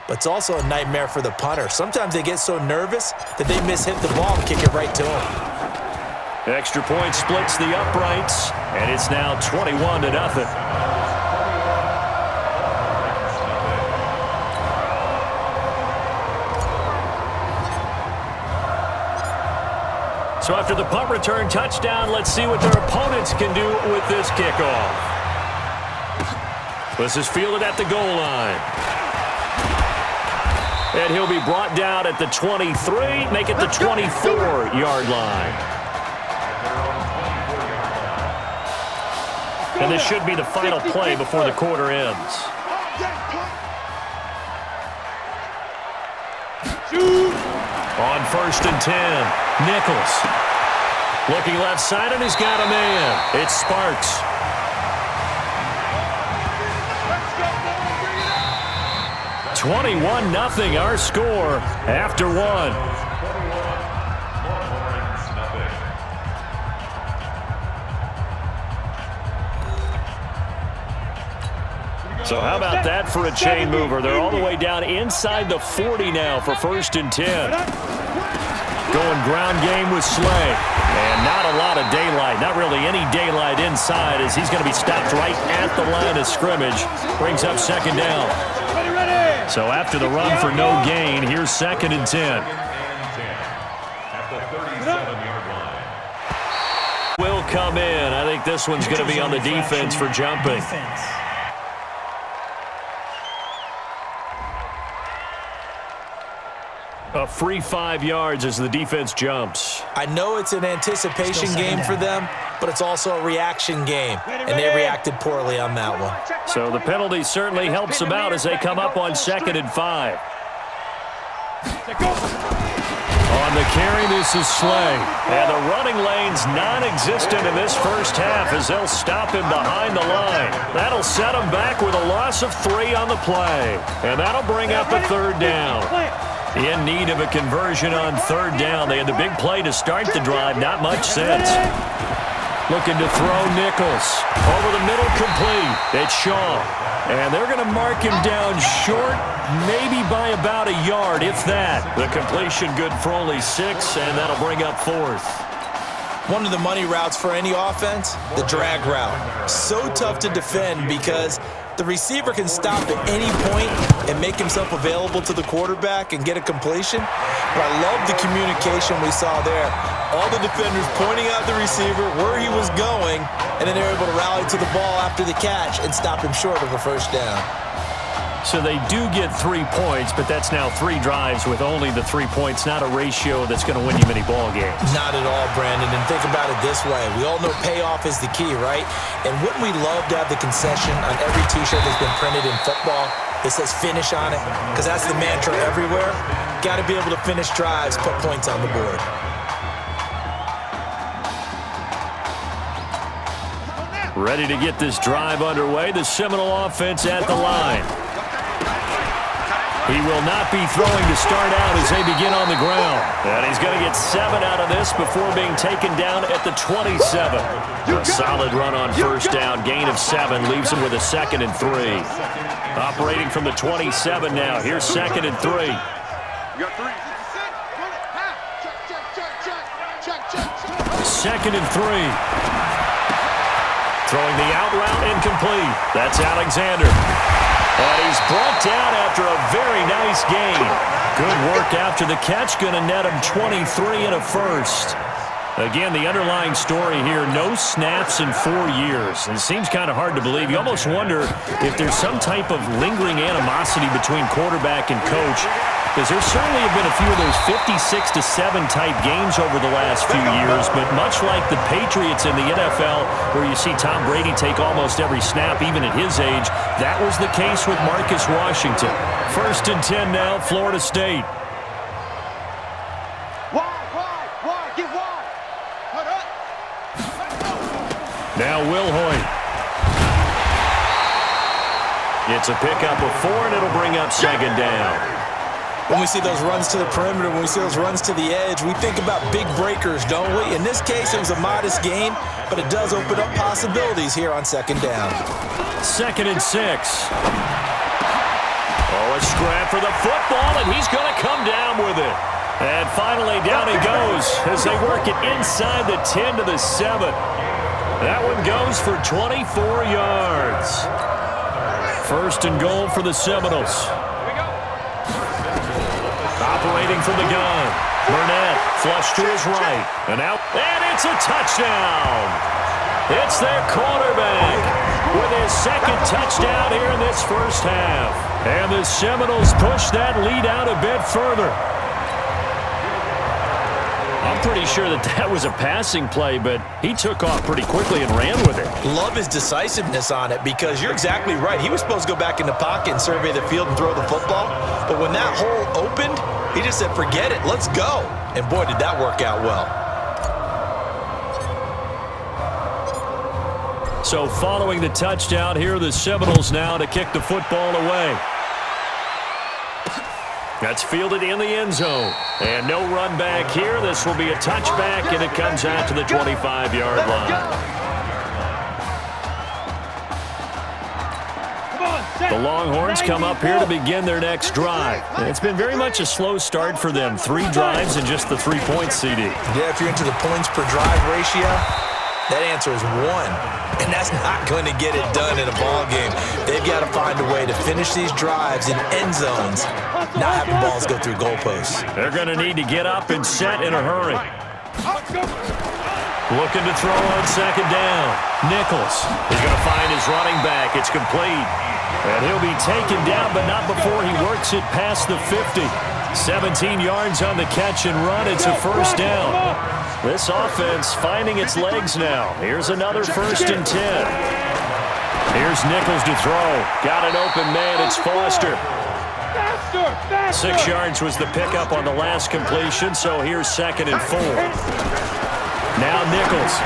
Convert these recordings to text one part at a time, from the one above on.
But it's also a nightmare for the punter. Sometimes they get so nervous that they mishit the ball and kick it right to them. Extra point splits the uprights, and it's now 21-0. So after the punt return touchdown, let's see what their opponents can do with this kickoff. This is fielded at the goal line. And he'll be brought down at the 23, make it the 24-yard line. And this should be the final play before the quarter ends. On 1st and 10, Nichols. Looking left side, and he's got a man. It's Sparks. Let's go. 21-0 our score after one. So how about that for a chain mover? They're all the way down inside the 40 now for 1st and 10. Going ground game with Slay. And not a lot of daylight. Not really any daylight inside as he's going to be stopped right at the line of scrimmage. Brings up 2nd down. So after the run for no gain, here's 2nd and 10. At the 37-yard line. Will come in. I think this one's going to be on the defense for jumping. A free 5 yards as the defense jumps. I know it's an anticipation game for them, but it's also a reaction game, and they reacted poorly on that one. So the penalty certainly helps them out as they come up on 2nd and 5. On the carry, this is Slay. And the running lane's non-existent in this first half as they'll stop him behind the line. That'll set him back with a loss of 3 on the play. And that'll bring up a 3rd down. In need of a conversion on 3rd down. They had the big play to start the drive. Not much sense. Looking to throw Nichols. Over the middle, complete. It's Shaw. And they're going to mark him down short, maybe by about a yard, if that. The completion good for only 6, and that'll bring up 4th. One of the money routes for any offense, the drag route. So tough to defend because the receiver can stop at any point and make himself available to the quarterback and get a completion. But I love the communication we saw there. All the defenders pointing out the receiver, where he was going, and then they're able to rally to the ball after the catch and stop him short of a 1st down. So they do get 3 points, but that's now 3 drives with only the 3 points, not a ratio that's going to win you many ball games. Not at all, Brandon. And think about it this way. We all know payoff is the key, right? And wouldn't we love to have the concession on every T-shirt that's been printed in football that says finish on it? Because that's the mantra everywhere. Got to be able to finish drives, put points on the board. Ready to get this drive underway. The Seminole offense at the line. He will not be throwing to start out as they begin on the ground. And he's going to get 7 out of this before being taken down at the 27. A solid run on 1st down. Gain of 7 leaves him with a 2nd and 3. Operating from the 27 now. Here's 2nd and 3. Second and 3. Throwing the out route incomplete. That's Alexander. And he's brought down after a very nice gain. Good work after the catch. Going to net him 23 and a 1st. Again, the underlying story here, no snaps in 4 years. And it seems kind of hard to believe. You almost wonder if there's some type of lingering animosity between quarterback and coach. Because there certainly have been a few of those 56-7 type games over the last few years, but much like the Patriots in the NFL, where you see Tom Brady take almost every snap, even at his age, that was the case with Marcus Washington. 1st and 10 now, Florida State. Now Wilhoit. It's a pickup of 4, and it'll bring up 2nd down. When we see those runs to the perimeter, when we see those runs to the edge, we think about big breakers, don't we? In this case, it was a modest gain, but it does open up possibilities here on 2nd down. 2nd and 6. Now a scrap for the football, and he's going to come down with it. And finally down he goes as they work it inside the 10 to the 7. That one goes for 24 yards. First and goal for the Seminoles. Operating from the gun. Burnett flush to his right. And out. And it's a touchdown. It's their quarterback with his second touchdown here in this first half. And the Seminoles push that lead out a bit further. I'm pretty sure that was a passing play, but he took off pretty quickly and ran with it. Love his decisiveness on it because you're exactly right. He was supposed to go back in the pocket and survey the field and throw the football. But when that hole opened, he just said, forget it, let's go. And boy, did that work out well. So following the touchdown, here are the Seminoles now to kick the football away. That's fielded in the end zone. And no run back here. This will be a touchback, and it comes out to the 25-yard line. The Longhorns come up here to begin their next drive. And it's been very much a slow start for them. 3 drives and just the 3 points, CD. Yeah, if you're into the points per drive ratio, that answer is 1. And that's not going to get it done in a ball game. They've got to find a way to finish these drives in end zones, not having balls go through goalposts. They're going to need to get up and set in a hurry. Looking to throw on second down. Nichols is going to find his running back. It's complete. And he'll be taken down, but not before he works it past the 50. 17 yards on the catch and run. It's a first down. This offense finding its legs now. Here's another 1st and 10. Here's Nichols to throw. Got an open man. It's Foster. 6 yards was the pickup on the last completion, so here's 2nd and 4. Now Nichols.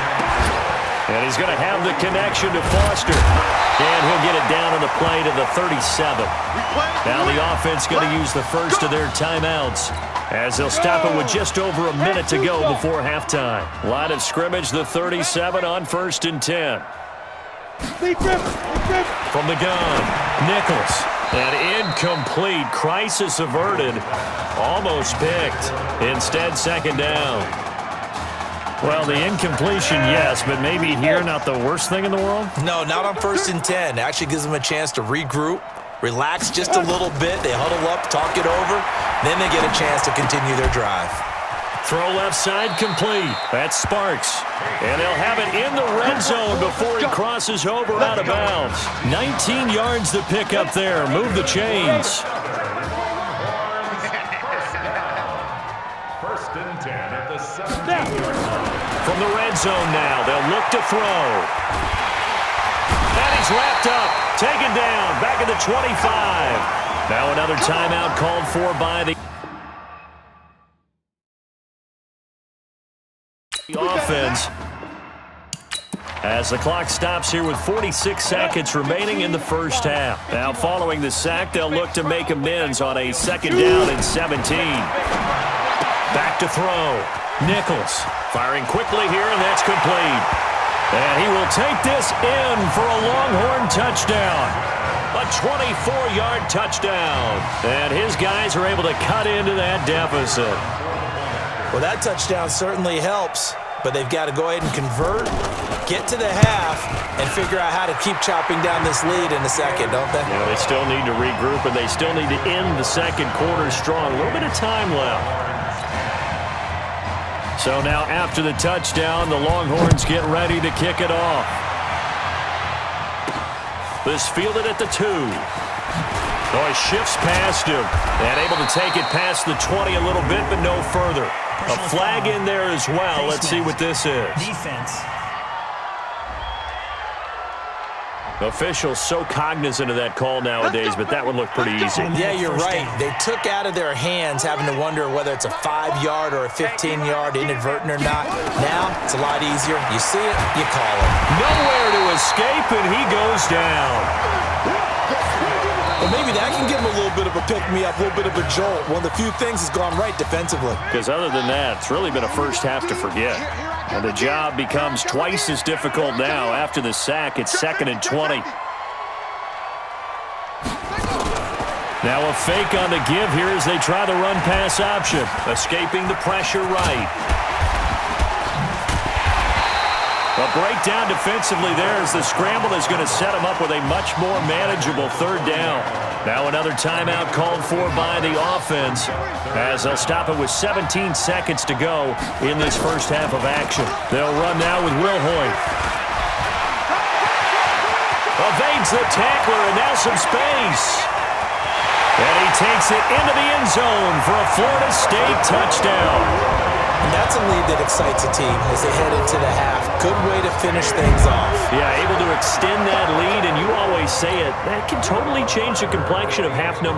And he's going to have the connection to Foster. And he'll get it down on the play to the 37. Now the offense going to use the first of their timeouts as they'll stop it with just over a minute to go before halftime. Line of scrimmage, the 37 on 1st and 10. From the gun, Nichols. And incomplete. Crisis averted. Almost picked. Instead, 2nd down. Well, the incompletion, yes, but maybe here not the worst thing in the world? No, not on 1st and 10. It actually gives them a chance to regroup, relax just a little bit. They huddle up, talk it over. Then they get a chance to continue their drive. Throw left side complete. That's Sparks. And they'll have it in the red zone before he crosses over out of bounds. 19 yards to pick up there. Move the chains. 1st and 10 at the 17. From the red zone now, they'll look to throw. And he's wrapped up. Taken down. Back at the 25. Now another timeout called for by the offense. As the clock stops here with 46 seconds remaining in the first half. Now following the sack, they'll look to make amends on a 2nd down and 17. Back to throw. Nichols firing quickly here, and that's complete. And he will take this in for a Longhorn touchdown. A 24-yard touchdown. And his guys are able to cut into that deficit. Well, that touchdown certainly helps, but they've got to go ahead and convert, get to the half, and figure out how to keep chopping down this lead in the second, don't they? Yeah, they still need to regroup, and they still need to end the second quarter strong. A little bit of time left. So now after the touchdown, the Longhorns get ready to kick it off. This fielded at the 2. Oh, he shifts past him and able to take it past the 20 a little bit, but no further. A flag in there as well. Let's see what this is. Defense. Officials so cognizant of that call nowadays, but that would look pretty easy. Yeah, you're right. They took out of their hands having to wonder whether it's a 5-yard or a 15-yard inadvertent or not. Now, it's a lot easier. You see it, you call it. Nowhere to escape, and he goes down. Well, maybe that can give him a little bit of a pick-me-up, a little bit of a jolt. One of the few things has gone right defensively. Because other than that, it's really been a first half to forget. And the job becomes twice as difficult now. After the sack, it's 2nd and 20. Now a fake on the give here as they try the run-pass option. Escaping the pressure right. A breakdown defensively there as the scramble is going to set him up with a much more manageable third down. Now another timeout called for by the offense as they'll stop it with 17 seconds to go in this first half of action. They'll run now with Wilhoit. Evades the tackler and now some space. And he takes it into the end zone for a Florida State touchdown. And that's a lead that excites a team as they head into the half. Good way to finish things off. Yeah, able to extend that lead, and you always say it, that can totally change the complexion of half number